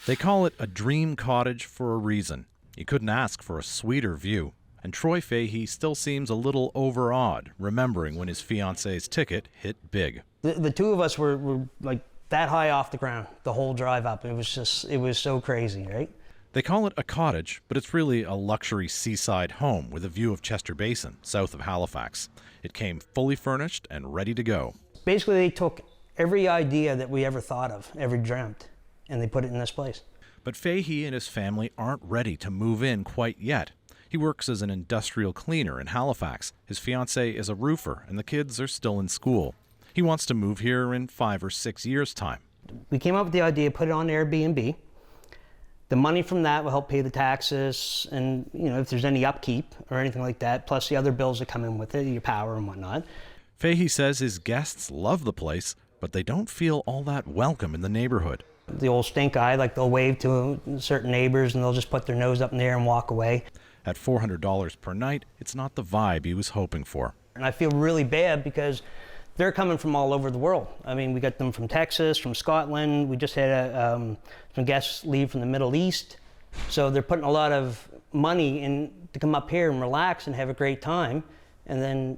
They call it a dream cottage for a reason. You couldn't ask for a sweeter view. And Troy Fahey still seems a little overawed, remembering when his fiancée's ticket hit big. The two of us were like that high off the ground the whole drive up. It was so crazy, right? They call it a cottage, but it's really a luxury seaside home with a view of Chester Basin, south of Halifax. It came fully furnished and ready to go. Basically, they took every idea that we ever thought of, ever dreamt, and they put it in this place. But Fahey and his family aren't ready to move in quite yet. He works as an industrial cleaner in Halifax. His fiancée is a roofer, and the kids are still in school. He wants to move here in 5 or 6 years' time. We came up with the idea, put it on Airbnb. The money from that will help pay the taxes and, if there's any upkeep or anything like that, plus the other bills that come in with it, your power and whatnot. Fahey says his guests love the place, but they don't feel all that welcome in the neighborhood. The old stink eye, like they'll wave to certain neighbors and they'll just put their nose up in the air and walk away. At $400 per night, it's not the vibe he was hoping for. And I feel really bad because they're coming from all over the world. I mean, we got them from Texas, from Scotland. We just had some guests leave from the Middle East. So they're putting a lot of money in to come up here and relax and have a great time, and then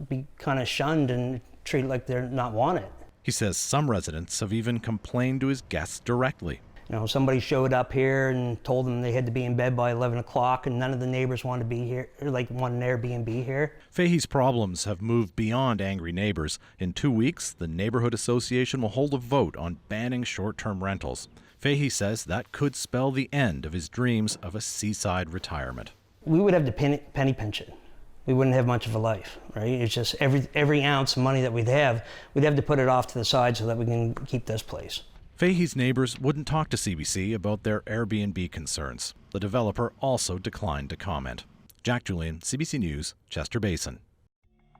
be kind of shunned and treated like they're not wanted. He says some residents have even complained to his guests directly. Somebody showed up here and told them they had to be in bed by 11 o'clock, and none of the neighbors wanted to be here, want an Airbnb here. Fahey's problems have moved beyond angry neighbors. In 2 weeks, the Neighborhood Association will hold a vote on banning short-term rentals. Fahey says that could spell the end of his dreams of a seaside retirement. We would have to penny pinch it. We wouldn't have much of a life, right? It's just every ounce of money that we'd have to put it off to the side so that we can keep this place. Fahey's neighbors wouldn't talk to CBC about their Airbnb concerns. The developer also declined to comment. Jack Julian, CBC News, Chester Basin.